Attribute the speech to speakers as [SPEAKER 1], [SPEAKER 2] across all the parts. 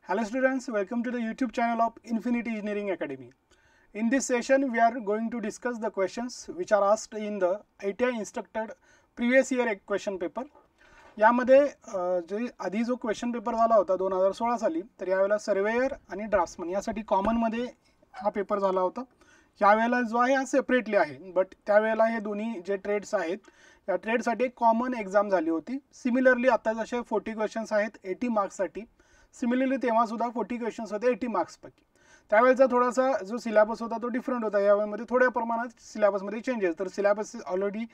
[SPEAKER 1] Hello students, welcome to the YouTube channel of Infinity Engineering Academy. In this session, we are going to discuss the questions which are asked in the ITI instructed previous year question paper. यामध्ये जे आधी जो question paper झाला होता 2016 साली, तर यावेळेला surveyor आणि ड्राफ्ट्समन यासाठी कॉमनमध्ये हा पेपर झाला होता. यावेळेला जो आहे हा सेपरेटली आहे, बट त्यावेळेला हे दोन्ही जे ट्रेड्स आहेत या ट्रेडसाठी एक कॉमन एक्झाम झाली होती. सिमिलरली आता जसे 40 क्वेश्चन्स आहेत 80 मार्क्ससाठी, सिमिलरली तेव्हा सुद्धा 40 क्वेश्चन्स होते 80 मार्क्सपैकी. त्यावेळेचा थोडासा जो सिलेबस होता तो डिफरंट होता. यावेळेमध्ये थोड्या प्रमाणात सिलेबसमध्ये चेंजेस. तर सिलेबस ऑलरेडी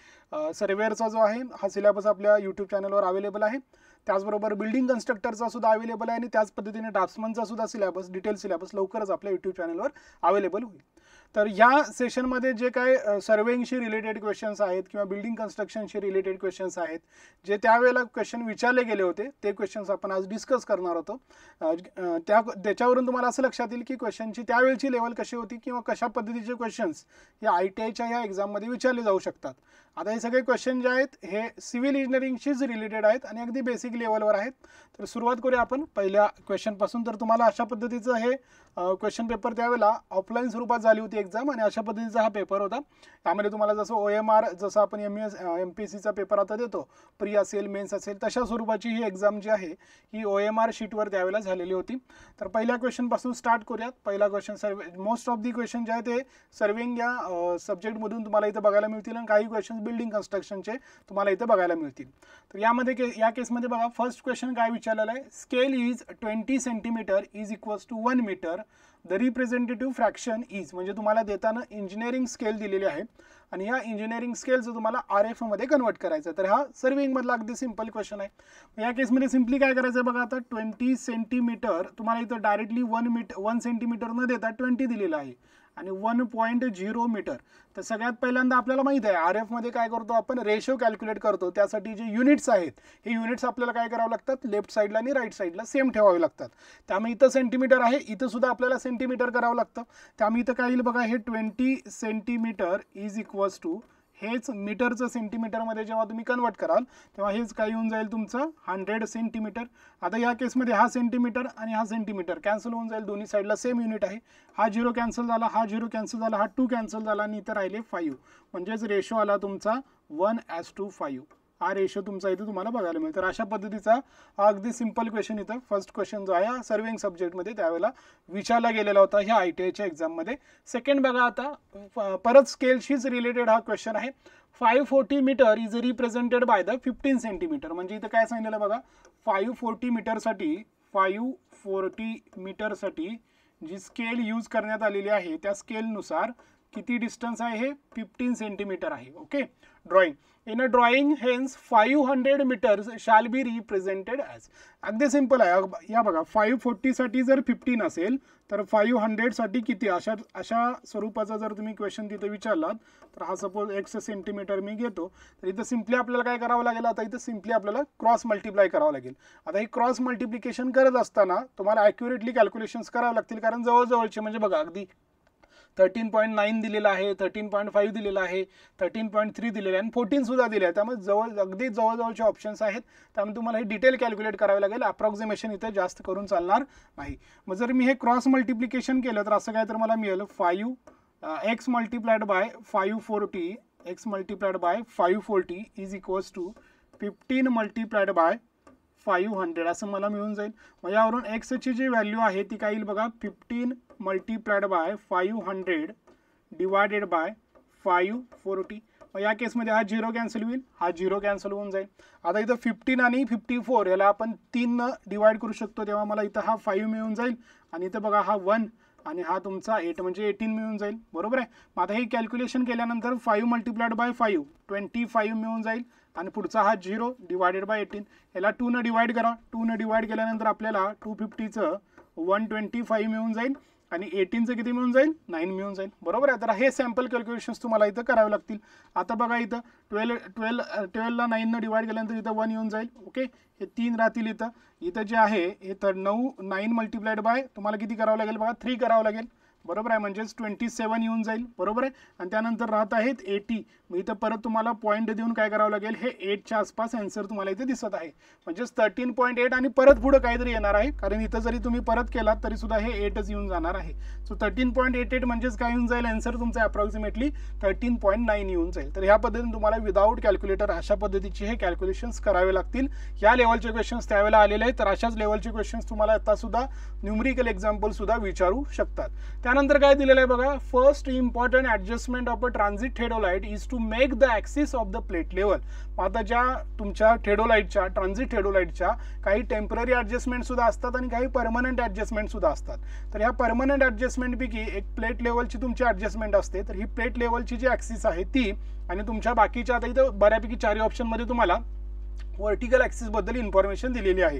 [SPEAKER 1] सर्वेअरचा जो आहे हा सिलेबस आपल्या यूट्यूब चॅनलवर अवेलेबल आहे. त्याचबरोबर बिल्डिंग कन्स्ट्रक्टरचा सुद्धा अवेलेबल आहे आणि त्याच पद्धतीने ड्राफ्ट्समनचा सुद्धा सिलेबस, डिटेल सिलेबस लवकरच आपल्या यूट्यूब चॅनलवर अवेलेबल होईल. तर या सेशनमध्ये जे काय सर्वेइंगशी रिलेटेड क्वेश्चन्स आहेत किंवा बिल्डिंग कन्स्ट्रक्शनशी रिलेटेड क्वेश्चन्स आहेत, जे त्यावेळेला क्वेश्चन विचारले गेले होते ते क्वेश्चन्स आपण आज डिस्कस करणार होतो. त्याच्यावरून तुम्हाला असं लक्षात येईल की क्वेश्चनची त्यावेळची लेवल कशी होती किंवा कशा पद्धतीचे क्वेश्चन्स या ITIच्या या एक्झाममध्ये विचारले जाऊ शकतात. आता हे सगळे क्वेश्चन जे आहेत हे सिव्हिल इंजिनिअरिंगशीच रिलेटेड आहेत आणि अगदी बेसिक लेवलवर आहेत. तर सुरुवात करूया आपण पहिल्या क्वेश्चनपासून. तर तुम्हाला अशा पद्धतीचं हे क्वेश्चन पेपर त्यावेळेला ऑफलाईन स्वरूपात झाली होती एक्झाम आणि अशा पद्धतीचा हा पेपर होता. त्यामध्ये तुम्हाला जसं OMR, जसं आपण MPSCचा पेपर आता देतो, प्री असेल मेन्स असेल, तशा स्वरूपाची ही एक्झाम जी आहे ही OMR शीटवर त्यावेळेला झालेली होती. तर पहिल्या क्वेश्चनपासून स्टार्ट करूयात. पहिला question most of the question जे आहे ते सर्विंग या सब्जेक्टमधून तुम्हाला इथं बघायला मिळतील आणि काही क्वेश्चन बिल्डिंग कन्स्ट्रक्शनचे तुम्हाला इथं बघायला मिळतील. तर यामध्ये या केसमध्ये बघा फर्स्ट क्वेश्चन काय विचारलेला आहे. Scale is 20 centimetre is equals to 1 metre. The representative fraction is, म्हणजे तुम्हाला देताना इंजिनिअरिंग स्केल दिलेली आहे आणि या इंजिनिअरिंग स्केलचं तुम्हाला RF मध्ये कन्वर्ट करायचं. तर हा सर्विंगमधला अगदी सिंपल क्वेश्चन आहे. या केसमध्ये सिम्पली काय करायचं आहे बघा. आता 20 सेंटीमीटर तुम्हाला इथं डायरेक्टली 1 सेंटीमीटर न देता 20 दिलेलं आहे आणि 1.0 मीटर. तर सगळ्यात पहिल्यांदा आपल्याला माहिती आहे RF मध्ये काय करतो आपण, रेशो कॅल्क्युलेट करतो. त्यासाठी जे युनिट्स आहेत हे युनिट्स आपल्याला काय करावं लागतात, लेफ्ट साईडला आणि राईट साईडला सेम ठेवावे लागतात. त्यामुळे इथं सेंटीमीटर आहे, इथं सुद्धा आपल्याला सेंटीमीटर करावं लागतं. त्यामुळे इथं काय येईल बघा, हे 20 सेंटीमीटर इज इक्वल्स टू, हेच मीटरचं सेंटीमीटरमध्ये जेव्हा तुम्ही कन्वर्ट कराल तेव्हा हेच काय येऊन जाईल तुमचं 100 सेंटीमीटर. आता या केसमध्ये हा सेंटीमीटर आणि हा सेंटीमीटर कॅन्सल होऊन जाईल, दोन्ही साईडला सेम युनिट आहे. हा 0 कॅन्सल झाला, हा 0 कॅन्सल झाला, हा 2 कॅन्सल झाला आणि इथं राहिले 5. म्हणजेच रेशो आला तुमचा 1:5. हा रेशो तुमचा इथं तुम्हाला बघायला मिळेल. तर अशा पद्धतीचा हा अगदी सिंपल क्वेश्चन इथं फर्स्ट क्वेश्चन जो आहे सर्विंग सब्जेक्टमध्ये त्यावेळेला विचारला गेलेला होता ह्या ITIच्या एक्झाममध्ये. सेकंड बघा, आता परत स्केलशीच रिलेटेड हा क्वेश्चन आहे. 540 metre is represented by the 15 centimetre. म्हणजे इथं काय सांगितलेलं बघा, 540 मीटरसाठी जी स्केल यूज करण्यात आलेली आहे त्या स्केलनुसार किती डिस्टन्स आहे, हे 15 सेंटीमीटर आहे. Okay, drawing in a drawing hence 500 metres shall be represented as. अगदी सिंपल आहे. या बघा 540 साठी जर 15 असेल तर 500 साठी किती, अशा स्वरूपाचा जर तुम्ही क्वेश्चन तिथे विचारलात तर हा सपोज x सेंटीमीटर मी घेतो, तर इथं सिम्पली आपल्याला काय करावं लागेल, आता इथं सिम्पली आपल्याला क्रॉस मल्टिप्लाय करावं लागेल. आता ही क्रॉस मल्टिप्लिकेशन करत असताना तुम्हाला ॲक्युरेटली कॅल्क्युलेशन्स करावं लागतील, कारण जवळजवळचे म्हणजे बघा अगदी 13.9 दिलेला आहे, 13.5 दिलेला आहे, 13.3 दिलेलं आहे आणि 14 सुद्धा दिले आहे. त्यामुळे अगदी जवळजवळचे ऑप्शन्स आहेत. त्यामुळे तुम्हाला हे डिटेल कॅल्क्युलेट करावे लागेल. अप्रॉक्सिमेशन इथे जास्त करून चालणार नाही. मग जर मी हे क्रॉस मल्टिप्लिकेशन केलं तर असं काय, तर मला मिळेल 5x multiplied by 540 is equals to 15 multiplied by 500 असं मला मिळून जाईल. मग यावरून एक्सची जी व्हॅल्यू आहे ती काय येईल बघा, 15 मल्टिप्लाइड बाय 500 डिवायडेड बाय 540. मग या केसमध्ये हा 0 कॅन्सल होईल, हा 0 कॅन्सल होऊन जाईल. आता इथं 15 आणि 54 याला आपण 3 डिवाइड करू शकतो, तेव्हा मला इथं हा 5 मिळून जाईल आणि इथं बघा हा 1 आणि हा तुमचा 8 म्हणजे 18 मिळून जाईल. बरोबर आहे. मग आता हे कॅल्क्युलेशन केल्यानंतर 5 मल्टिप्लाइड बाय 5 25 मिळून जाईल आणि पुढचा हा 0 डिवायडेड बाय 18. याला 2 न डिवाइड करा, 2 न डिवाइड केल्यानंतर आपल्याला 250चं 125 मिळून जाईल आणि 18चं किती मिळून जाईल, 9 मिळून जाईल. बरोबर आहे. तर हे सॅम्पल कॅल्क्युलेशन्स तुम्हाला इथं करावे लागतील. आता बघा इथं 12ला 9 डिवाइड केल्यानंतर इथं 1 येऊन जाईल. ओके, हे 3 राहतील. इथं जे आहे हे तर 9 मल्टिप्लाइड बाय तुम्हाला किती करावं लागेल बघा, 3 करावं लागेल. बरोबर आहे, म्हणजेच 27 येऊन जाईल, बरोबर आहे. आणि त्यानंतर राहत आहेत 80. मग इथं परत तुम्हाला पॉईंट देऊन काय करावं लागेल, हे 8च्या आसपास आन्सर तुम्हाला इथे दिसत आहे, म्हणजेच 13.8 आणि परत पुढं काहीतरी येणार आहे, कारण इथं जरी तुम्ही परत केलात तरी सुद्धा हे 8च येऊन जाणार आहे. सो 13.88 म्हणजेच काय येऊन जाईल आन्सर तुमचा अप्रॉक्सिमेटली 13.9 येऊन जाईल. तर ह्या पद्धतीने तुम्हाला विदाऊट कॅल्क्युलेटर अशा पद्धतीचे हे कॅल्क्युलेशन्स करावे लागतील. या लेवलचे क्वेश्चन्स त्यावेळेला आलेले आहेत, तर अशाच लेवलचे क्वेश्चन्स तुम्हाला आता सुद्धा न्यूमरिकल एक्झाम्पल सुद्धा विचारू शकतात. त्यानंतर काय दिलेलं आहे बघा, first important adjustment of a transit theodolite is to make the axis of the plate level. आता ज्या तुमच्या थेडोलाइटच्या ट्रान्झिट थेडोलाइटच्या काही टेम्पररी ऍडजस्टमेंट सुद्धा असतात आणि काही परमनंट ऍडजस्टमेंट सुद्धा असतात. तर ह्या परमनंट ऍडजस्टमेंट पैकी एक प्लेट लेवलची तुमची ऍडजस्टमेंट असते. तर ही प्लेट लेवलची जी ऍक्सिस आहे ती, आणि तुमच्या बाकीच्या आता इथं बऱ्यापैकी 4 ऑप्शनमध्ये तुम्हाला व्हर्टिकल ऍक्सिस बद्दल इन्फॉर्मेशन दिलेली आहे.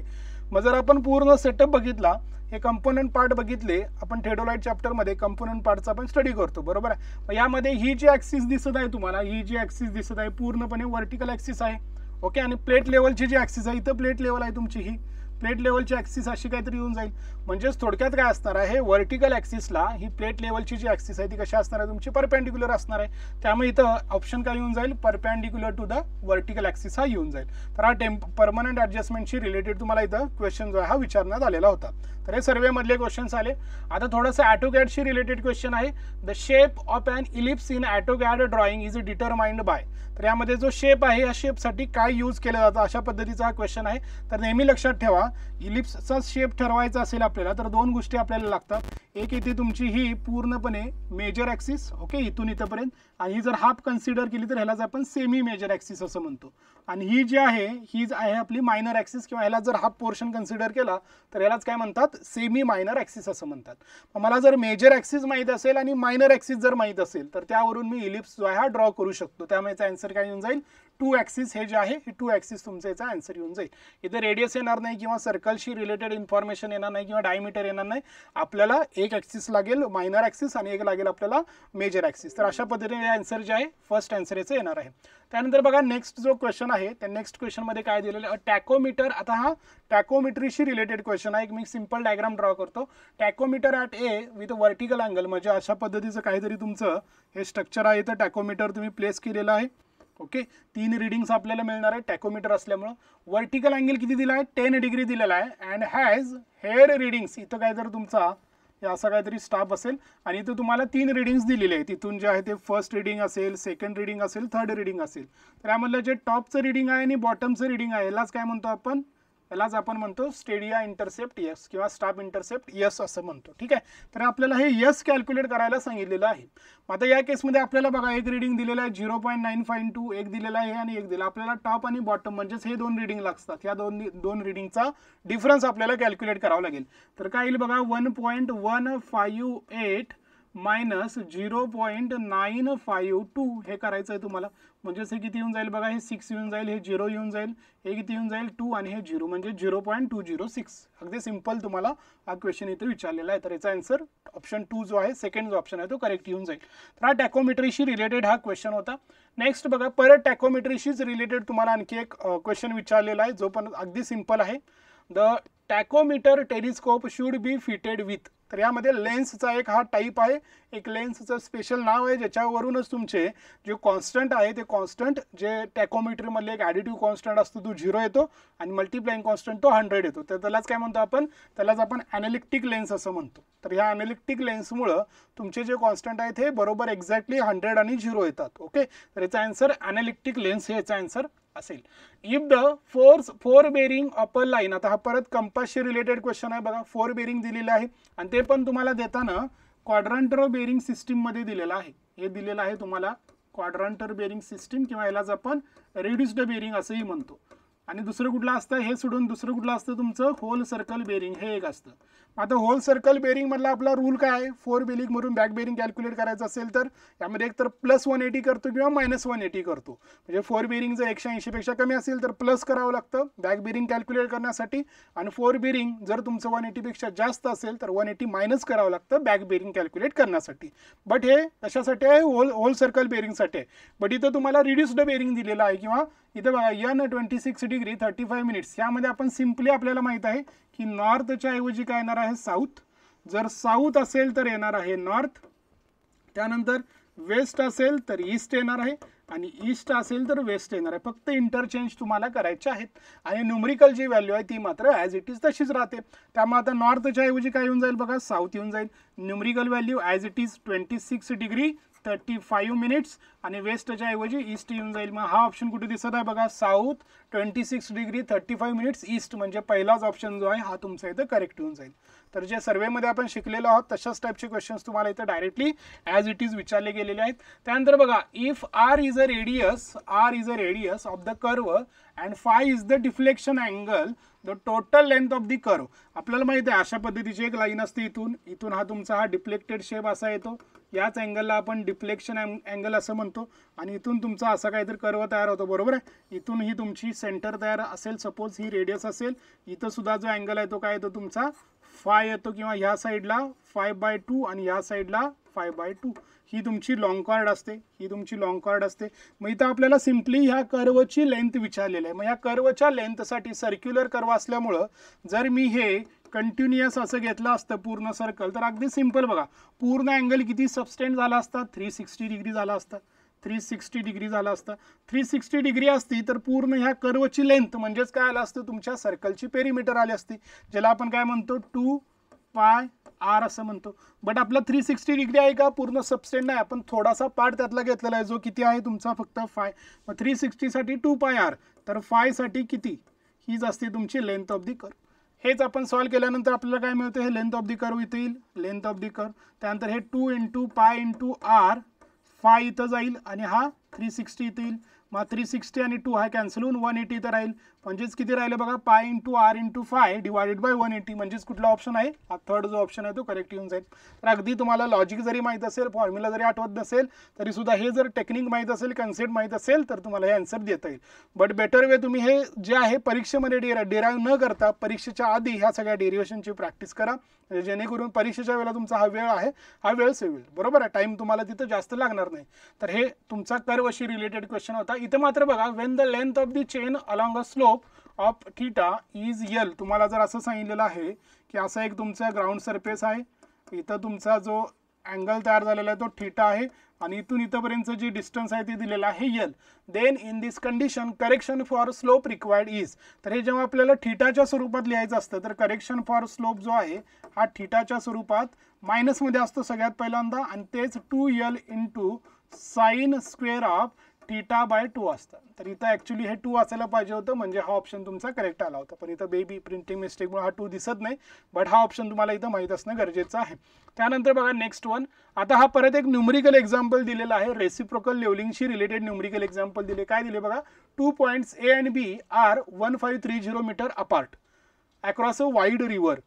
[SPEAKER 1] मग जर आपण पूर्ण सेटअप बघितला, हे कंपोनंट पार्ट बघितले आपण थेडोलाइट चॅप्टरमध्ये कंपोनंट पार्टचा आपण स्टडी करतो, बरोबर आहे. मग यामध्ये ही जी ऍक्सिस दिसत आहे तुम्हाला, ही जी ऍक्सिस दिसत आहे पूर्णपणे व्हर्टिकल ऍक्सिस आहे, ओके. आणि प्लेट लेवलची जी ऍक्सिस आहे, इथं प्लेट लेवल आहे तुमची, ही प्लेट लेवलची ऍक्सिस अशी काहीतरी येऊन जाईल. म्हणजेच थोडक्यात काय असणार आहे, व्हर्टिकल ऍक्सिसला ही प्लेट लेवलची जी ऍक्सिस आहे ती कशी असणार आहे, तुमची परपेंडिक्युलर असणार आहे. त्यामुळे इथं ऑप्शन काय येऊन जाईल, perpendicular to the vertical axis हा येऊन जाईल. तर हा परमनंट ऍडजस्टमेंटशी रिलेटेड तुम्हाला इथं क्वेश्चन जो आहे हा विचारण्यात आलेला होता. तर हे सर्वे मधले क्वेश्चन्स आले. आता थोडंसं ऑटोकॅडशी रिलेटेड क्वेश्चन आहे. The shape of an ellipse in AutoCAD drawing is determined by. तर यामध्ये जो शेप आहे या शेपसाठी काय यूज केलं जातं अशा पद्धतीचा हा क्वेश्चन आहे. तर नेहमी लक्षात ठेवा, इलिप्सचा शेप ठरवायचा असेल आपल्याला तर 2 गोष्टी आपल्याला लागतात. एक इथे तुमची ही पूर्णपणे मेजर ऍक्सिस, ओके, इथून इथपर्यंत, आणि ही जर हाफ कन्सिडर केली तर ह्यालाच आपण सेमी मेजर ऍक्सिस असं म्हणतो. आणि ही जी आहे हीच आहे आपली मायनर ऍक्सिस, किंवा ह्याला जर हाफ पोर्शन कन्सिडर केला तर ह्यालाच काय म्हणतात, सेमी मायनर ऍक्सिस असं म्हणतात. मला जर मेजर ऍक्सिस माहीत असेल आणि मायनर ऍक्सिस जर माहीत असेल तर त्यावरून मी इलिप्स जो आहे हा ड्रॉ करू शकतो. त्यामुळे याचा आन्सर काय येऊन जाईल, 2 ऍक्सिस. हे जे आहे हे 2 ऍक्सिस तुमचा याचा आन्सर येऊन जाईल. इथे रेडियस येणार नाही किंवा सर्कलशी रिलेटेड इन्फॉर्मेशन येणार नाही किंवा डायमीटर येणार नाही. आपल्याला एक ऍक्सिस लागेल मायनर ऍक्सिस आणि एक लागेल आपल्याला मेजर ऍक्सिस. तर अशा पद्धतीने आन्सर जे आहे फर्स्ट आन्सर याचं येणार आहे. त्यानंतर बघा नेक्स्ट जो क्वेश्चन आहे त्या नेक्स्ट क्वेश्चनमध्ये काय दिलेलं आहे, टॅकोमीटर. आता हा टॅकोमीटरीशी रिलेटेड क्वेश्चन आहे. मी सिंपल डायग्राम ड्रॉ करतो. Tacheometer at A with vertical angle, म्हणजे अशा पद्धतीचं काहीतरी तुमचं हे स्ट्रक्चर आहे. तर टॅकोमीटर तुम्ही प्लेस केलेलं आहे, ओके. 3 रिडिंग्स आपल्याला मिळणार आहे टॅकोमीटर असल्यामुळं. व्हर्टिकल अँगल किती दिला आहे, 10 डिग्री दिलेला आहे. अँड हॅज हेअर रिडिंग्स, इथं काय तर तुमचा असं काहीतरी स्टाफ असेल आणि इथं तुम्हाला 3 रिडिंग्स दिलेले आहे. तिथून जे आहे ते फर्स्ट रिडिंग असेल, सेकंड रिडिंग असेल, थर्ड रिडिंग असेल. तर यामधलं जे टॉपचं रिडिंग आहे आणि बॉटमचं रिडिंग आहे यालाच काय म्हणतो आपण, यालाच आपण म्हणतो स्टेडिया इंटरसेप्ट यस किंवा स्टाफ इंटरसेप्ट यस असं म्हणतो, ठीक आहे. तर आपल्याला हे यस कॅल्क्युलेट करायला सांगितलेलं आहे. आता या केसमध्ये आपल्याला बघा एक रिडिंग दिलेलं आहे 0.952, एक दिलेला आहे आणि एक दिला. आपल्याला टॉप आणि बॉटम म्हणजेच हे 2 रिडिंग लागतात. या दोन रिडिंगचा डिफरन्स आपल्याला कॅल्क्युलेट करावा लागेल. तर काय येईल बघा, 1.158 मायनस 0.952 हे करायचं आहे तुम्हाला. म्हणजेच हे किती येऊन जाईल बघा, हे 6 येऊन जाईल, हे 0 येऊन जाईल, हे किती येऊन जाईल 2 आणि हे 0 म्हणजे 0.206. अगदी सिंपल तुम्हाला हा क्वेश्चन इथे विचारलेला आहे. तर याचा आन्सर ऑप्शन 2 जो आहे सेकंड जो ऑप्शन आहे तो करेक्ट येऊन जाईल. तर हा टॅकोमीटरीशी रिलेटेड हा क्वेश्चन होता. नेक्स्ट बघा, परत टॅकोमीटरीशीच रिलेटेड तुम्हाला आणखी एक क्वेश्चन विचारलेला आहे जो पण अगदी सिंपल आहे. The tacheometer telescope should be fitted with. तर यामध्ये लेन्सचा एक हा टाईप आहे, एक लेन्सचं स्पेशल नाव आहे ज्याच्यावरूनच तुमचे जे कॉन्स्टंट आहे ते कॉन्स्टंट जे टॅकोमीटरमधले एक ॲडिटिव्ह कॉन्स्टंट असतो तो 0 येतो आणि मल्टिप्लाइंग कॉन्स्टंट तो 100 येतो. तर त्यालाच काय म्हणतो आपण, त्यालाच आपण ॲनालिप्टिक लेन्स असं म्हणतो. तर ह्या ॲनालिप्टिक लेन्समुळं तुमचे जे कॉन्स्टंट आहेत हे बरोबर एक्झॅक्टली 100 आणि 0 येतात, ओके. तर याचा आन्सर ॲनालिप्टिक लेन्स हे याचा आन्सर असेल. If the fore bearing upper line, आता हा परत कंपासशी रिलेटेड क्वेश्चन आहे बघा. 4 बेरिंग दिलेलं आहे आणि ते पण तुम्हाला देताना क्वाड्रंटर बेरिंग सिस्टीममध्ये दिलेलं आहे. हे दिलेलं आहे तुम्हाला क्वाड्रंटर बेरिंग सिस्टीम किंवा यालाच आपण रिड्युस्ड बेरिंग असंही म्हणतो. आणि दुसरं कुठलं असतं हे सोडून दुसरं कुठलं असतं तुमचं होल सर्कल बेरिंग हे एक असतं. आता होल सर्कल बेरिंग मधला आपला रूल काय आहे, 4 बेरिंग मधून बॅक बेरिंग कॅल्क्युलेट करायचं असेल तर यामध्ये एक तर +180 करतो किंवा -180 करतो. म्हणजे 4 बेरिंग जर 180 पेक्षा कमी असेल तर प्लस करावं लागतं बॅक बेरिंग कॅल्क्युलेट करण्यासाठी, आणि 4 बेरिंग जर तुमचं 180 पेक्षा जास्त असेल तर 180 मायनस करावं लागतं बॅक बेरिंग कॅल्क्युलेट करण्यासाठी. बट हे कशासाठी आहे, होल सर्कल बेरिंगसाठी आहे. बट इथं तुम्हाला रिड्युस्ड बेरिंग दिलेलं आहे किंवा इथं बघा N26 डिग्री 35 मिनिट्स. यामध्ये आपण सिम्पली आपल्याला माहित आहे की नॉर्थच्या ऐवजी काय येणार आहे साऊथ, जर साऊथ असेल तर येणार आहे नॉर्थ, त्यानंतर वेस्ट असेल तर ईस्ट येणार आहे आणि ईस्ट असेल तर वेस्ट येणार आहे. फक्त इंटरचेंज तुम्हाला करायचे आहेत आणि न्यूमरिकल जी व्हॅल्यू आहे ती मात्र ॲज इट इज तशीच राहते. त्यामुळे आता नॉर्थच्या ऐवजी काय येऊन जाईल बघा, साऊथ येऊन जाईल. Numerical value as it is 26 degree 35 minutes आणि वेस्टच्या ऐवजी ईस्ट येऊन जाईल. मग हा ऑप्शन कुठे दिसत आहे बघा, साऊथ 26 डिग्री 35 मिनिट्स ईस्ट, म्हणजे पहिलाच ऑप्शन जो आहे हा तुमचा इथं करेक्ट येऊन जाईल. तर जे सर्वेमध्ये आपण शिकलेलो आहोत तशाच टाईपचे क्वेश्चन्स तुम्हाला इथं डायरेक्टली ॲज इट इज विचारले गेलेले आहेत. त्यानंतर बघा, if R is a radius of the curve and phi is the deflection angle, the total length of the curve. आपल्याला माहिती आहे अशा पद्धतीची एक लाईन असते, इथून हा तुमचा हा डिफ्लेक्टेड शेप असा येतो, याच अँगलला आपण डिफ्लेक्शन अँगल असं म्हणतो आणि इथून तुमचा असा काहीतरी कर्व तयार होतो, बरोबर आहे. इथून ही तुमची सेंटर तयार असेल, सपोज ही रेडियस असेल, इथं सुद्धा जो अँगल आहे तो काय येतो तुमचा फाय येतो, किंवा ह्या साईडला 5/2 आणि ह्या साईडला 5/2. ही तुमची लॉंग कॉर्ड असते, मग इथं आपल्याला सिम्पली ह्या कर्वची लेंथ विचारलेली आहे. मग ह्या कर्वच्या लेंथसाठी सर्क्युलर कर्व असल्यामुळं जर मी हे कंटिन्युअस असं घेतलं असतं पूर्ण सर्कल, तर अगदी सिंपल बघा, पूर्ण अँगल किती सबस्टेंड झाला असता, 360 डिग्री झाला असता. 360 डिग्री असती तर पूर्ण ह्या कर्वची लेंथ म्हणजेच काय आलं असतं, तुमच्या सर्कलची पेरिमीटर आली असती, ज्याला आपण काय म्हणतो 2πr असं म्हणतो. बट आपला 360 डिग्री आहे का, पूर्ण सबस्टेंड नाही, आपण थोडासा पार्ट त्यातला घेतलेला आहे जो किती आहे तुमचा फक्त 5. मग 360 साठी 2πr, तर 5 साठी किती, हीच असते तुमची लेंथ ऑफ दी कर्व. हेच आपण सॉल्व केल्यानंतर आपल्याला काय मिळतं, हे लेंथ ऑफ दी कर्व इथे येईल, लेंथ ऑफ दी कर्व. त्यानंतर हे 2 × π × r, 5 इथं जाईल आणि हा 360 इथे येईल. मग 360 आणि 2 हा कॅन्सल होऊन 180 इथं राहील, म्हणजेच किती राहिले बघा, π × r × 5 डिवायडेड बाय 180, म्हणजेच कुठला ऑप्शन आहे, हा थर्ड जो ऑप्शन आहे तो करेक्ट येऊन जाईल. तर अगदी तुम्हाला लॉजिक जरी माहीत असेल, फॉर्म्युला जरी आठवत नसेल तरी सुद्धा हे जर टेक्निक माहीत असेल, कन्सेप्ट माहीत असेल तर तुम्हाला हे आन्सर देता येईल. बट बेटर वे तुम्ही हे जे आहे परीक्षेमध्ये डिराईव्ह न करता परीक्षेच्या आधी ह्या सगळ्या डेरिव्हेशनची प्रॅक्टिस करा, जेणेकरून परीक्षेच्या वेळेला तुमचा हा वेळ आहे हा वेळ सेव्ह होईल, बरोबर आहे. टाइम तुम्हाला तिथं जास्त लागणार नाही. तर हे तुमचा कर्वशी रिलेटेड क्वेश्चन होता. इथं मात्र बघा, Wien the length of the chain along a slope of theta is L, तुम्हाला जर असं सांगितलेलं आहे की असा एक तुमचा ग्राउंड सरफेस आहे, इथं तुमचा जो अँगल तयार झालेला आहे तो थीटा आहे आणि इथून इथपर्यंतचं जे डिस्टन्स आहे ते दिलेलं आहे यल. Then in this condition correction for slope required is, तर हे जेव्हा आपल्याला थीटाच्या स्वरूपात लिहायचं असतं तर करेक्शन फॉर स्लोप जो आहे हा थीटाच्या स्वरूपात मायनसमध्ये असतो सगळ्यात पहिल्यांदा, आणि तेच 2l × sin स्क्वेअर ऑफ θ/2 असतं. तर इथं ॲक्च्युली हे 2 असायला पाहिजे होतं, म्हणजे हा ऑप्शन तुमचा करेक्ट आला होता, पण इथं बेबी प्रिंटिंग मिस्टेकमुळे हा 2 दिसत नाही, बट हा ऑप्शन तुम्हाला इथं माहीत असणं गरजेचं आहे. त्यानंतर बघा नेक्स्ट वन, आता हा परत एक न्यूमरिकल एक्झाम्पल दिलेला आहे, रेसिप्रोकल लेवलिंगशी रिलेटेड न्यूमरिकल एक्झाम्पल दिले. काय दिले बघा, 2 points A and B are 1530 metre apart across a wide river.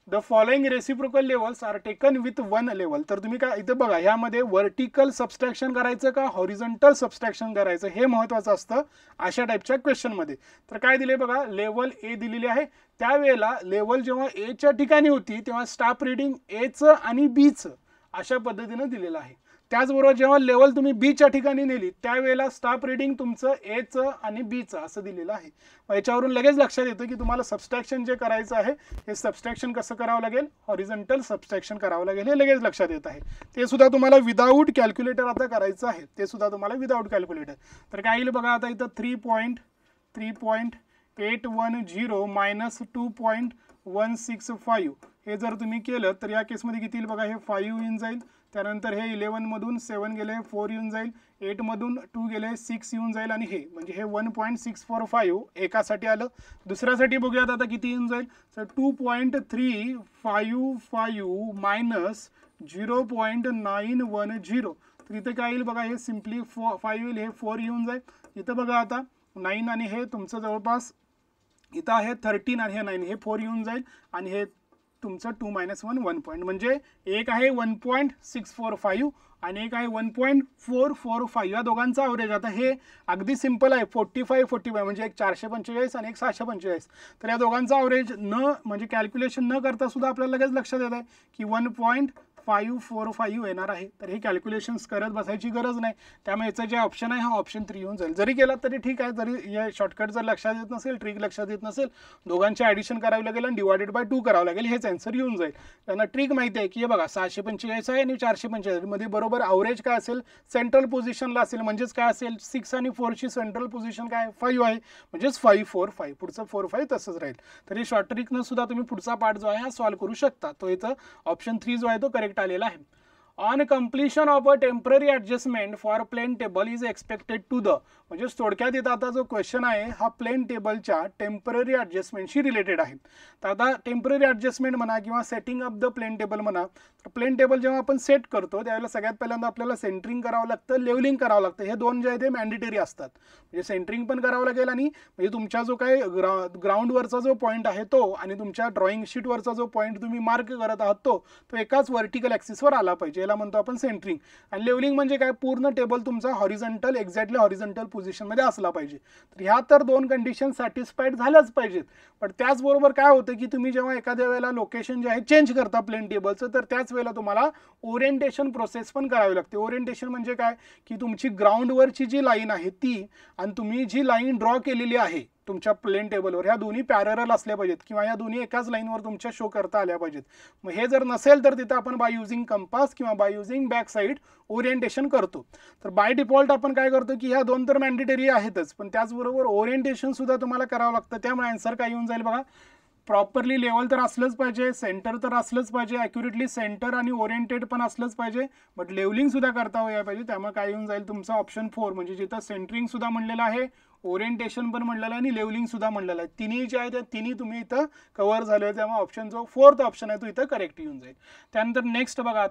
[SPEAKER 1] The following reciprocal levels are taken with 1 level. तर तुम्ही काय इथं बघा, ह्यामध्ये व्हर्टिकल सबस्ट्रॅक्शन करायचं का हॉरिझॉन्टल सबस्ट्रॅक्शन करायचं हे महत्त्वाचं असतं अशा टाईपच्या क्वेश्चनमध्ये. तर काय दिले बघा, लेवल ए दिलेली आहे, त्यावेळेला लेवल जेव्हा एच्या ठिकाणी होती तेव्हा स्टाफ रिडिंग एचं आणि बीचं अशा पद्धतीनं दिलेलं आहे. त्याचबरोबर जेव्हा लेवल तुम्ही बीच्या ठिकाणी नेली त्यावेळेला स्टाफ रिडिंग तुमचं एचं आणि बीचं असं दिलेलं आहे. याच्यावरून लगेच लक्षात येतं की तुम्हाला सबस्ट्रॅक्शन जे करायचं आहे हे सबस्ट्रॅक्शन कसं करावं लागेल, हॉरिझॉन्टल सबस्ट्रॅक्शन करावं लागेल, हे लगेच लक्षात येत आहे. ते सुद्धा तुम्हाला विदाऊट कॅल्क्युलेटर आता करायचं आहे, ते सुद्धा तुम्हाला विदाऊट कॅल्क्युलेटर. तर काय येईल बघा, आता इथं 3.810 मायनस 2.165 हे जर तुम्ही केलं तर या केसमध्ये किती येईल बघा, हे 5 येऊन जाईल. त्यानंतर हे 11 मधून 7 गेले 4 येऊन जाईल, 8 मधून 2 गेले 6 येऊन जाईल आणि हे म्हणजे हे 1.645 एकासाठी आलं. दुसऱ्यासाठी बघूयात आता किती येऊन जाईल, तर 2.355 मायनस 0.910. तर इथे काय येईल बघा, हे सिम्पली 5 येईल, हे 4 येऊन जाईल. इथं बघा आता 9 आणि हे तुमचं जवळपास इथं आहे 13 आणि हे 9, हे 4 येऊन जाईल आणि हे तुमचं 2 - 1 1 पॉईंट, म्हणजे एक आहे 1.645 आणि एक आहे 1.445. या दोघांचा ॲव्हरेज. आता हे अगदी सिंपल आहे, 45 म्हणजे एक 445 आणि एक 645. तर या दोघांचा ॲव्हरेज न म्हणजे कॅल्क्युलेशन न करता सुद्धा आपल्याला लगेच लक्षात येत आहे की 1.5 545 येणार आहे. तर हे कॅल्क्युलेशन्स करत बसायची गरज नाही. त्यामुळे याचं जे ऑप्शन आहे हा ऑप्शन 3 येऊन जाईल. जरी केला तरी ठीक आहे, जरी हे शॉर्टकट जर लक्षात येत नसेल, ट्रिक लक्षात येत नसेल, दोघांचे ॲडिशन करावे लागेल आणि डिवायडेड बाय 2 करावं लागेल, हेच आन्सर येऊन जाईल. त्यांना ट्रिक माहिती आहे की हे बघा 645 आहे आणि 445 मध्ये बरोबर ॲव्हरेज काय असेल, सेंट्रल पोझिशनला असेल, म्हणजेच काय असेल 6 आणि 4 ची सेंट्रल पोझिशन काय 5 आहे, म्हणजेच 545. पुढचं 45 तसंच राहील. तर हे शॉर्ट ट्रिकनं सुद्धा तुम्ही पुढचा पार्ट जो आहे हा सॉल्व्ह करू शकता. तो इथं ऑप्शन 3 जो आहे तो करेक्ट आलेला आहे. On completion of a temporary adjustment for plane table is expected to the, म्हणजे थोडक्यात इथं आता जो क्वेश्चन आहे हा प्लेन टेबलच्या टेम्पररी ॲडजस्टमेंटशी रिलेटेड आहे. तर आता टेम्पररी ॲडजस्टमेंट म्हणा किंवा setting up the plane table म्हणा, तर प्लेन टेबल जेव्हा आपण सेट करतो त्यावेळेला सगळ्यात पहिल्यांदा आपल्याला सेंटरिंग करावं लागतं, लेवलिंग करावं लागतं. हे दोन जे आहे ते मॅन्डेटरी असतात. म्हणजे सेंटरिंग पण करावं लागेल आणि म्हणजे तुमच्या जो काही ग्राउंडवरचा जो पॉईंट आहे तो आणि तुमच्या ड्रॉइंग शीटवरचा जो पॉईंट तुम्ही मार्क करत आहात तो एकाच व्हर्टिकल ॲक्सिसवर आला पाहिजे. याला म्हणतो आपण सेंटरिंग. आणि लेवलिंग म्हणजे काय, पूर्ण टेबल तुमचा हॉरिझॉन्टल एक्झॅक्टली हॉरिझॉन्टल पोझिशनमध्ये असला पाहिजे. तर ह्या तर दोन कंडिशन सॅटिस्फाईड झाल्याच पाहिजेत. पण त्याचबरोबर काय होतं की तुम्ही जेव्हा एखाद्या वेळेला लोकेशन जे आहे चेंज करता प्लेन टेबलचं, तर त्याच वेळेला तुम्हाला ओरिएंटेशन प्रोसेस पण करावी लागते. ओरिएंटेशन म्हणजे काय की तुमची ग्राउंडवरची जी लाईन आहे ती आणि तुम्ही जी लाईन ड्रॉ केलेली आहे तुमच्या प्लेन टेबलवर, ह्या दोन्ही पॅरलल असल्या पाहिजेत किंवा या दोन्ही एकाच लाईनवर तुमच्या शो करता आल्या पाहिजेत. मग हे जर नसेल तर तिथं आपण बाय युझिंग कंपास किंवा by using back side orientation करतो. तर बाय डिफॉल्ट आपण काय करतो की ह्या दोन तर मॅन्डेटरी आहेतच, पण त्याचबरोबर ओरिएंटेशन सुद्धा तुम्हाला करावं लागतं. त्यामुळे आन्सर काय येऊन जाईल बघा, प्रॉपरली लेवल तर असलंच पाहिजे, सेंटर तर असलंच पाहिजे, ॲक्युरेटली सेंटर आणि ओरिएंटेड पण असलंच पाहिजे, बट लेवलिंग सुद्धा करता यायला पाहिजे. त्यामुळे काय येऊन जाईल तुमचा ऑप्शन 4, म्हणजे जिथं सेंटरिंग सुद्धा म्हणलेलं आहे, ओरिएंटेशन पण म्हणलेलं आहे आणि लेवलिंग सुद्धा म्हणलेलं आहे. तिन्ही जे आहे ते तिन्ही तुम्ही इथं कव्हर झाले आहे. त्यामुळे ऑप्शन जो 4th ऑप्शन आहे तो इथं करेक्ट येऊन जाईल. त्यानंतर नेक्स्ट बघा,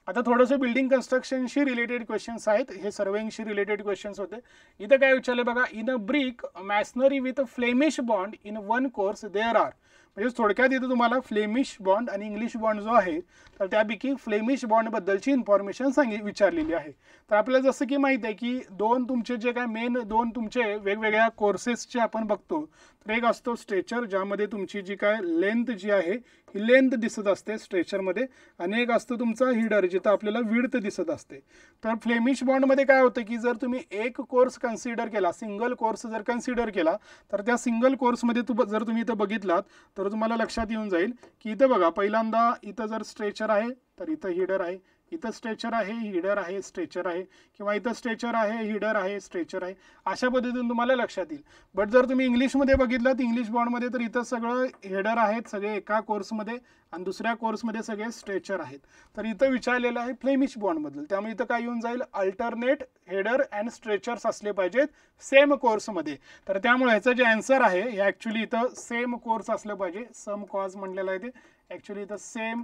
[SPEAKER 1] आता थोडंसं बिल्डिंग कन्स्ट्रक्शनशी रिलेटेड क्वेश्चन्स आहेत. हे सर्वेइंगशी रिलेटेड क्वेश्चन्स होते. इथं काय विचारले बघा, in a brick masonry with Flemish bond in one course there are, म्हणजे थोडक्यात इथं तुम्हाला फ्लेमिश बॉन्ड आणि इंग्लिश बॉन्ड जो आहे तर त्यापैकी फ्लेमिश बॉन्डबद्दलची इन्फॉर्मेशन विचारलेली आहे. तर आपल्याला जसं की माहीत आहे की तुमचे जे काय मेन दोन तुमचे वेगवेगळ्या कोर्सेसचे आपण बघतो. तर एक असतो स्ट्रेचर, ज्यामध्ये तुमची जी काय लेंथ जी आहे ही लेंथ दिसत असते स्ट्रेचरमध्ये, आणि एक असतो तुमचा हिडर, जिथं आपल्याला विड्थ दिसत असते. तर फ्लेमिश बॉन्डमध्ये काय होतं की जर तुम्ही एक कोर्स कन्सिडर केला, सिंगल कोर्स जर कन्सिडर केला, तर त्या सिंगल कोर्समध्ये जर तुम्ही इथं बघितलात तर तुम्हाला लक्षात येऊन जाईल की इथं बघा, पहिल्यांदा इथं जर स्ट्रेचर आहे तर इथं हिडर आहे, इथं स्ट्रेचर आहे, हिडर आहे, स्ट्रेचर आहे, किंवा इथं स्ट्रेचर आहे, हिडर आहे, स्ट्रेचर आहे, अशा पद्धतीने तुम्हाला लक्षात येईल. बट जर तुम्ही इंग्लिशमध्ये बघितलं तर इंग्लिश बॉन्डमध्ये तर इथं सगळं हेडर आहेत सगळे एका कोर्समध्ये आणि दुसऱ्या कोर्समध्ये सगळे स्ट्रेचर आहेत. तर इथं विचारलेलं आहे फ्लेमिश बॉन्डबद्दल. त्यामुळे इथं काय येऊन जाईल, अल्टरनेट हेडर अँड स्ट्रेचर्स असले पाहिजेत सेम कोर्समध्ये. तर त्यामुळे ह्याचं जे आन्सर आहे हे ॲक्च्युली इथं सेम कोर्स असलं पाहिजे. सम कॉज म्हणलेलं आहे ते ॲक्च्युली इथं सेम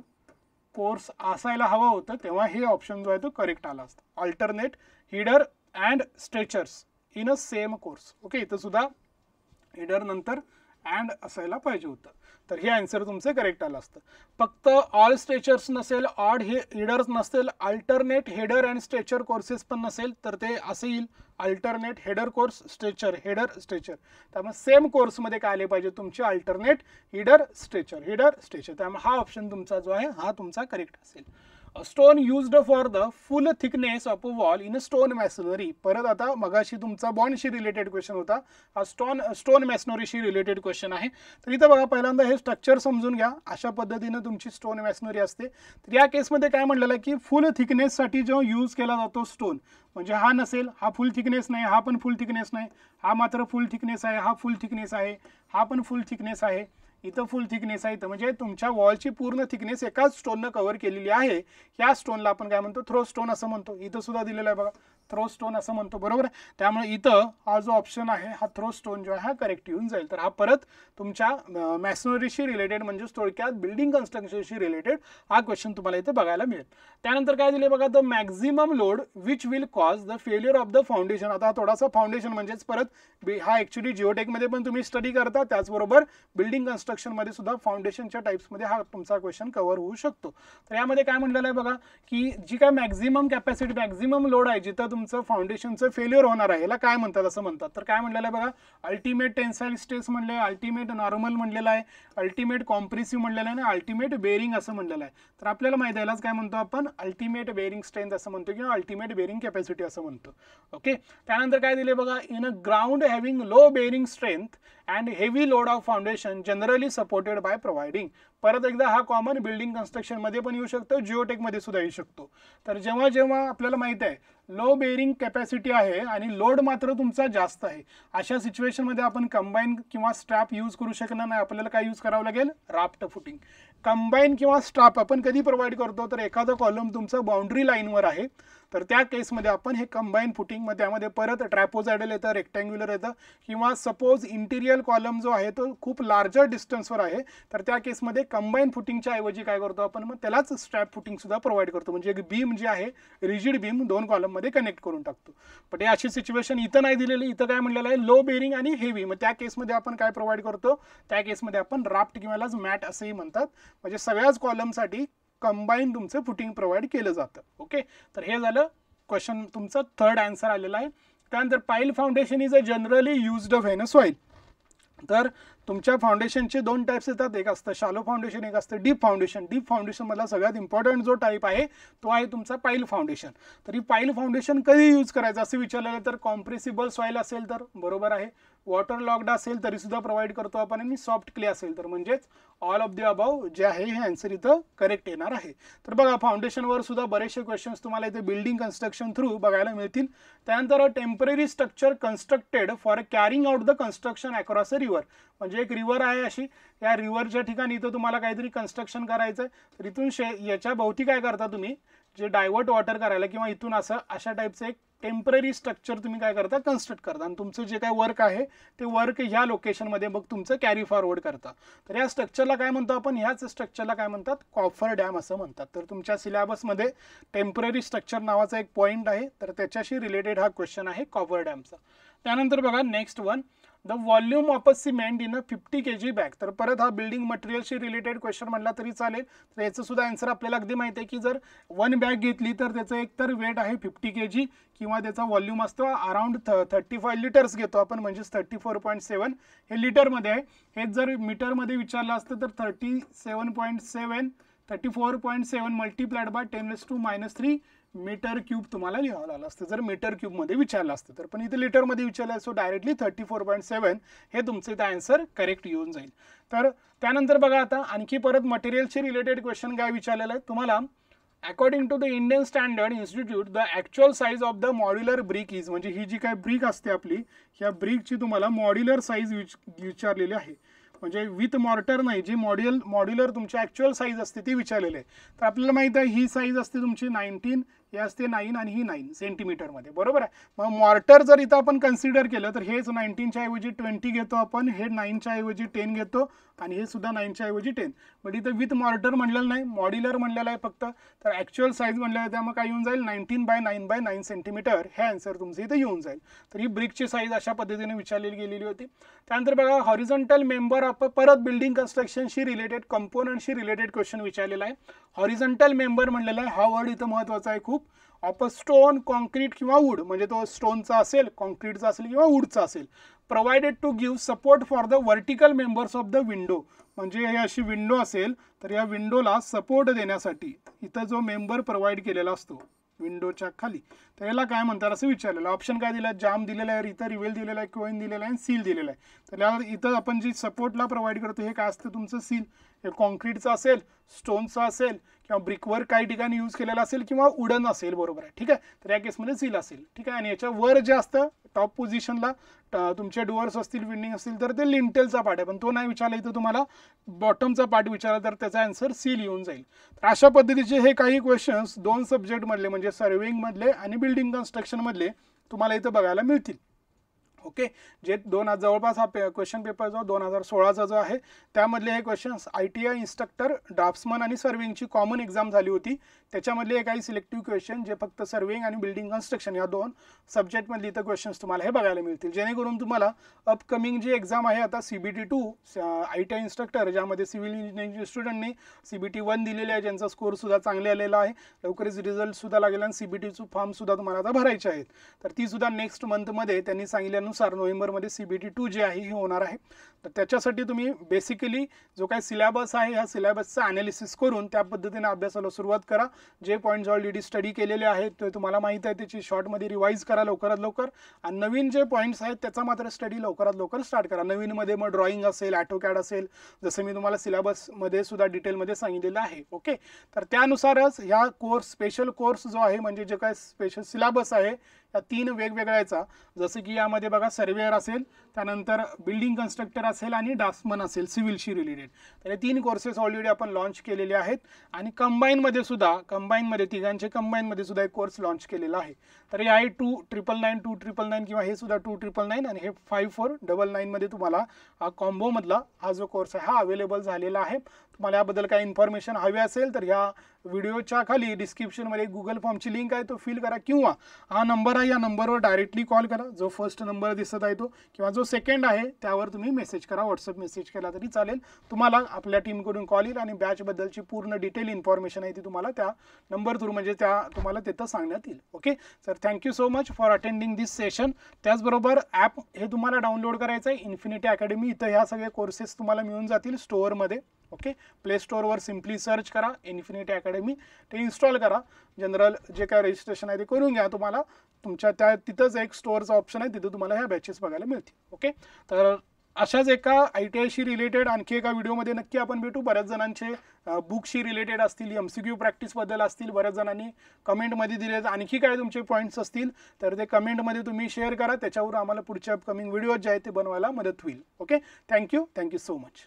[SPEAKER 1] कोर्स असायला हवं होतं, तेव्हा हे ऑप्शन जो आहे तो करेक्ट आला असतं. Alternate header and stretchers in a same course. Okay, इथं सुद्धा हिडर नंतर अँड असायला पाहिजे होतं. तर हे आन्सर तुमचं करेक्ट आलं असतं. फक्त ऑल स्ट्रेचर्स नसेल, ऑड हिडर्स नसेल, alternate header and stretcher courses पण नसेल, तर ते असं येईल alternate header course stretcher header stretcher. त्यामुळे सेम कोर्समध्ये काय आले पाहिजे तुमचे, अल्टरनेट हिडर स्ट्रेचर. त्यामुळे हा ऑप्शन तुमचा जो आहे हा तुमचा करेक्ट असेल. Stone used for the full thickness of a wall in a stone masonry. परत आता मगाशी तुमचा बॉन्डशी रिलेटेड क्वेश्चन होता, हा स्टोन मॅसनरीशी रिलेटेड क्वेश्चन आहे. तर इथं बघा, पहिल्यांदा हे स्ट्रक्चर समजून घ्या. अशा पद्धतीनं तुमची स्टोन मॅसनरी असते. तर या केसमध्ये काय म्हणलेलं आहे की फुल थिकनेससाठी जेव्हा यूज केला जातो स्टोन, म्हणजे हा नसेल, हा फुल थिकनेस नाही, हा पण फुल थिकनेस नाही, हा मात्र फुल थिकनेस आहे, हा फुल थिकनेस आहे, हा पण फुल थिकनेस आहे, इथं फुल थिकनेस आहे. म्हणजे तुमच्या वॉलची पूर्ण थिकनेस एकाच स्टोननं कव्हर केलेली आहे. या स्टोनला आपण काय म्हणतो, थ्रो स्टोन असं म्हणतो. इथं सुद्धा दिलेलं आहे बघा, थ्रो स्टोन असं म्हणतो, बरोबर. त्यामुळे इथं हा जो ऑप्शन आहे हा थ्रो स्टोन जो आहे हा करेक्ट येऊन जाईल. तर हा परत तुमच्या मॅसनरीशी रिलेटेड म्हणजे थोडक्यात बिल्डिंग कन्स्ट्रक्शनशी रिलेटेड हा क्वेश्चन तुम्हाला इथं बघायला मिळेल. त्यानंतर काय दिले बघा, the maximum load which will cause the failure of the foundation. आता थोडासा फाउंडेशन म्हणजेच परत हा ॲक्च्युली जिओटेकमध्ये पण तुम्ही स्टडी करता, त्याचबरोबर बिल्डिंग कन्स्ट्रक्शनमध्ये सुद्धा फाउंडेशनच्या टाइप्समध्ये हा तुमचा क्वेश्चन कव्हर होऊ शकतो. तर यामध्ये काय म्हणलेलं आहे बघा की जी काय मॅक्झिमम कॅपॅसिटी मॅक्झिमम लोड आहे जिथं तुमचं फाउंडेशनचं फेल्युअर होणार आहे, याला काय म्हणतात असं म्हणतात. तर काय म्हणलेलं आहे बघा, अल्टिमेट टेन्साईल स्ट्रेस म्हणले, अल्टिमेट नॉर्मल म्हणलेलं आहे, अल्टिमेट कॉम्प्रेसिव्ह म्हणलेलं आहे आणि अल्टिमेट बेरिंग असं म्हणलेलं आहे. तर आपल्याला माहिती आहे यालाच काय म्हणतो आपण, अल्टिमेट बेरिंग स्ट्रेंथ असं म्हणतो किंवा अल्टिमेट बेरिंग कॅपॅसिटी असं म्हणतो. ओके, त्यानंतर काय दिले बघा, in a ground having low bearing strength and heavy load of foundation generally supported by providing. परत एकदा हा कॉमन बिल्डिंग कन्स्ट्रक्शन मध्ये पण येऊ शकतो, जिओटेक मध्ये सुद्धा येऊ शकतो. तर जेव्हा जेव्हा आपल्याला माहित आहे लो बेरिंग कॅपॅसिटी आहे आणि लोड मात्र तुमचा जास्त आहे, अशा सिच्युएशन मध्ये आपण कंबाईन किंवा स्ट्रॅप यूज करू शकणार नाही. आपल्याला काय यूज करावं लागेल, राफ्ट फुटिंग. कंबाईन किंवा स्ट्रॅप आपण कधी प्रोव्हाइड करतो, तर एखादा कॉलम तुमचा बाउंड्री लाईनवर आहे, तर त्या केसमध्ये आपण हे कंबाईन फुटिंग मध्ये त्यामध्ये परत ट्रॅपोझायडल येतं, रेक्टँग्युलर येतं, किंवा सपोज इंटिरियर कॉलम जो आहे तो खूप लार्जर डिस्टन्सवर आहे, तर त्या केसमध्ये कंबाईन फुटिंगच्या ऐवजी काय करतो आपण, मग त्यालाच स्ट्रॅप फुटिंग सुद्धा प्रोव्हाइड करतो. म्हणजे एक बीम जी आहे रिजिड बीम दोन कॉलम मध्ये कनेक्ट करून टाकतो. पण हे अशी सिच्युएशन इथं नाही दिलेली. इथं काय म्हणलेलं आहे, लो बेरिंग आणि हेवी. मग त्या केसमध्ये आपण काय प्रोव्हाइड करतो, त्या केसमध्ये आपण राफ्ट किंवा मॅट असंही म्हणतात. म्हणजे सगळ्याच कॉलमसाठी कंबाईन तुमचं फुटिंग प्रोव्हाइड केलं जातं. ओके, तर हे झालं क्वेश्चन तुमचं थर्ड आन्सर आलेला आहे. त्यानंतर पाईल foundation is a generally used of in a soil. तर तुमच्या फाउंडेशनचे दोन टाइप्स येतात, एक असतं शालो फाउंडेशन, एक असतं डीप फाउंडेशन. डीप फाउंडेशन मधला सगळ्यात इम्पॉर्टंट जो टाईप आहे तो आहे तुमचा पाईल फाउंडेशन. तर ही पाईल फाउंडेशन कधी यूज करायचं असं विचारलेलं, तर कॉम्प्रेसिबल सॉइल असेल तर बरोबर आहे, वॉटर लॉक्ड असेल तरी सुद्धा प्रोव्हाइड करतो आपण, आणि सॉफ्ट क्ले असेल तर, म्हणजेच ऑल ऑफ द अबाव जे आहे हे आन्सर इथं करेक्ट येणार आहे. तर बघा फाउंडेशनवर सुद्धा बरेचसे क्वेश्चन्स तुम्हाला इथे बिल्डिंग कन्स्ट्रक्शन थ्रू बघायला मिळतील. त्यानंतर temporary structure constructed for carrying out the construction across a river. म्हणजे एक रिव्हर आहे अशी, या रिव्हरच्या ठिकाणी इथं तुम्हाला काहीतरी कन्स्ट्रक्शन करायचं आहे, तर इथून याच्या भोवती काय करता तुम्ही, जे डायव्हर्ट वॉटर करायला किंवा इथून असं अशा टाईपचं एक टेम्पररी स्ट्रक्चर तुम्ही काय करता, कन्स्ट्रक्ट करता, आणि तुमचं जे काय वर्क आहे ते वर्क ह्या लोकेशनमध्ये मग तुमचं कॅरी फॉरवर्ड करता. तर या स्ट्रक्चरला काय म्हणतो आपण, ह्याच स्ट्रक्चरला काय म्हणतात, कॉफर डॅम असं म्हणतात. तर तुमच्या सिलेबसमध्ये टेम्पररी स्ट्रक्चर नावाचा एक पॉईंट आहे, तर त्याच्याशी रिलेटेड हा क्वेश्चन आहे कॉफर डॅमचा. त्यानंतर बघा next one, the volume of a cement in a 50 kg bag. तर परत हा बिल्डिंग मटेरियलशी रिलेटेड क्वेश्चन म्हटला तरी चालेल. तर याचं सुद्धा आन्सर आपल्याला अगदी माहिती आहे की जर 1 बॅग घेतली तर त्याचं एक तर वेट आहे 50 kg किंवा त्याचा व्हॉल्यूम असतो अराउंड 35 लिटर्स घेतो आपण, म्हणजेच 34.7 हे लिटरमध्ये आहे. हेच जर मीटरमध्ये विचारलं असतं तर 34.7 मल्टिप्लाइड बाय 10⁻³ मीटर क्यूब तुम्हाला लिहावं लागलं असतं जर मीटर क्यूबमध्ये विचारलं असतं तर. पण इथे लिटरमध्ये विचारलं, सो डायरेक्टली 34.7 हे तुमचं इथं आन्सर करेक्ट येऊन जाईल. तर त्यानंतर बघा आता आणखी परत मटेरियलशी रिलेटेड क्वेश्चन काय विचारलेलं आहे तुम्हाला. According to the Indian standard institute the actual size of the modular brick is. म्हणजे ही जी काय ब्रिक असते आपली, ह्या ब्रिकची तुम्हाला मॉड्युलर साईज विचारलेली आहे. म्हणजे विथ मॉर्टर नाही, जी मॉड्युलर तुमची ॲक्च्युअल साईज असते ती विचारलेली आहे. तर आपल्याला माहिती आहे ही साईज असते तुमची 19, हे असते 9 आणि ही 9 सेंटीमीटरमध्ये, बरोबर आहे. मग मॉर्टर जर इथं आपण कन्सिडर केलं तर हेच 19च्या ऐवजी 20 घेतो आपण, हे 9च्या ऐवजी 10 घेतो आणि हे सुद्धा 9च्या ऐवजी 10. पण इथं विथ मॉर्टर म्हणलेलं नाही, मॉड्युलर म्हणलेलं आहे फक्त. तर ॲक्च्युअल साईज म्हणलेलं आहे त्यामुळे काय येऊन जाईल 19/9/9 सेंटीमीटर हे आन्सर तुमचं इथं येऊन जाईल. तर ही ब्रिकची साईज अशा पद्धतीने विचारलेली गेलेली होती. त्यानंतर बघा हॉरिझॉन्टल मेंबर ऑफ परत बिल्डिंग कन्स्ट्रक्शनशी रिलेटेड कंपोनंटशी रिलेटेड क्वेश्चन विचारलेला आहे. हॉरिझॉन्टल मेंबर म्हणलेला आहे, हा वर्ड इथं महत्त्वाचा आहे खूप. ऑफ अ स्टोन, कॉन्क्रीट किंवा वूड, म्हणजे तो स्टोनचा असेल, कॉन्क्रीटचा असेल किंवा वूडचा असेल. Provided to give support for the vertical members of the window. म्हणजे हे अशी विंडो असेल तर या विंडोला सपोर्ट देण्यासाठी इथं जो मेंबर प्रोव्हाइड केलेला असतो विंडोच्या खाली, तर याला काय म्हणतात असं विचारलेलं. ऑप्शन काय दिलं, जाम दिलेला आहे, इथं रिवेल दिलेला आहे, कोइन दिलेला आहे आणि सील दिलेला आहे. तर याला इथं आपण जी सपोर्टला प्रोव्हाइड करतो हे काय असतं तुमचं सील. हे कॉन्क्रीटचं असेल, स्टोनचं असेल किंवा ब्रिकवर काही ठिकाणी यूज केलेला असेल किंवा वुडन असेल, बरोबर आहे, ठीक आहे. तर या केसमध्ये सील असेल, ठीक आहे. आणि याच्या वर जे असतं टॉप पोझिशनला तुमचे डोअर्स असतील, विंडिंग असतील तर ते लिंटेलचा पार्ट आहे, पण तो नाही विचारला इथं तुम्हाला बॉटमचा पार्ट विचारला तर त्याचा आन्सर सील येऊन जाईल. तर अशा पद्धतीचे हे काही क्वेश्चन्स दोन सब्जेक्टमधले म्हणजे सर्वेइंगमधले आणि बिल्डिंग कन्स्ट्रक्शनमधले तुम्हाला इथं बघायला मिळतील. ओके, जे जवळपास हा क्वेश्चन पेपर जो 2016चा जो आहे त्यामधले हे क्वेश्चन्स ITI इन्स्ट्रक्टर, ड्राफ्ट्समन आणि सर्विंगची कॉमन एक्झाम झाली होती. त्याच्यामधले काही सिलेक्टिव्ह क्वेश्चन जे फक्त सर्विंग आणि बिल्डिंग कन्स्ट्रक्शन या 2 सब्जेक्टमधले इथं क्वेश्चन्स तुम्हाला हे बघायला मिळतील, जेणेकरून तुम्हाला अपकमिंग जी एक्झाम आहे आता CBT2 ITI इन्स्ट्रक्टर, ज्यामध्ये सिव्हिल इंजिनिअरिंग स्टुडंटनी CBT 1 दिलेले आहे, ज्यांचा स्कोअरसुद्धा चांगले आलेला आहे, लवकरच रिझल्टसुद्धा लागेल आणि CBTचं फॉर्मसुद्धा तुम्हाला आता भरायचे आहेत. तर तीसुद्धा नेक्स्ट मंथमध्ये त्यांनी सांगितल्यानुसार नोव्हेंबरमध्ये CBT2 जे आहे हे होणार आहे. तर त्याच्यासाठी तुम्ही बेसिकली जो काही सिलेबस आहे ह्या सिलेबसचं ॲनालिसिस करून त्या पद्धतीने अभ्यासाला सुरुवात करा. जे पॉईंट्स ऑलरेडी स्टडी केलेले आहेत ते तुम्हाला माहीत आहे, त्याची शॉर्टमध्ये रिवाईज करा लवकरात लवकर, आणि नवीन जे पॉईंट्स आहेत त्याचा मात्र स्टडी लवकरात लवकर स्टार्ट करा. नवीनमध्ये मग ड्रॉइंग असेल, AutoCAD असेल, जसं मी तुम्हाला सिलेबसमध्ये सुद्धा डिटेलमध्ये सांगितलेलं आहे. ओके, तर त्यानुसारच ह्या कोर्स, स्पेशल कोर्स जो आहे म्हणजे जे काय स्पेशल सिलेबस आहे या 3 वेगवेगळ्याचा, जसं की यामध्ये बघा सर्वेअर असेल, त्यानंतर बिल्डिंग कन्स्ट्रक्टर असेल आणि ड्राफ्ट्समन असेल सिव्हिलशी रिलेटेड. तर हे 3 कोर्सेस ऑलरेडी आपण लॉन्च केलेले आहेत आणि कंबाईनमध्ये तिघांचे कंबाईनमध्ये सुद्धा एक कोर्स लॉन्च केलेला आहे. तर हे आहे 2999, 2999 किंवा हे सुद्धा 2999 आणि हे 5499 मध्ये तुम्हाला हा कॉम्बोमधला हा जो कोर्स आहे हा अवेलेबल झालेला आहे. तुम्हाला याबद्दल काही इन्फॉर्मेशन हवी असेल तर ह्या व्हिडिओच्या खाली डिस्क्रिप्शनमध्ये गुगल फॉर्मची लिंक आहे, तो फिल करा, किंवा हा नंबर आहे या नंबरवर डायरेक्टली कॉल करा. जो फर्स्ट नंबर दिसत आहे तो, किंवा जो सेकंड आहे त्यावर तुम्ही मेसेज करा, व्हॉट्सअप मेसेज केला तरी चालेल. तुम्हाला आपल्या टीमकडून कॉल येईल आणि बॅचबद्दलची पूर्ण डिटेल इन्फॉर्मेशन आहे ती तुम्हाला त्या नंबर थ्रू म्हणजे तुम्हाला तिथं सांगण्यात येईल. Okay sir, thank you so much for attending this session. त्याचबरोबर ॲप हे तुम्हाला डाउनलोड करायचं आहे, इन्फिनिटी अकॅडमी. इथं ह्या सगळे कोर्सेस तुम्हाला मिळून जातील स्टोअरमध्ये. ओके, प्ले स्टोअरवर सिम्पली सर्च करा इन्फिनिटी अकॅडमी, ते इन्स्टॉल करा. जनरल जे काय रजिस्ट्रेशन आहे ते करून घ्या. तुम्हाला तुमच्या तिथंच एक स्टोअरचा ऑप्शन आहे, तिथं तुम्हाला ह्या बॅचेस बघायला मिळतील. ओके, तर अशाच एका ITIशी रिलेटेड आणखी एका व्हिडिओमध्ये नक्की आपण भेटू. बऱ्याच जणांचे बुकशी रिलेटेड असतील, MCQ प्रॅक्टिसबद्दल असतील, बऱ्याच जणांनी कमेंटमध्ये दिले. आणखी काय तुमचे पॉईंट्स असतील तर ते कमेंटमध्ये तुम्ही शेअर करा, त्याच्यावर आम्हाला पुढच्या अपकमिंग व्हिडिओज जे आहेत ते बनवायला मदत होईल. Okay, thank you so much.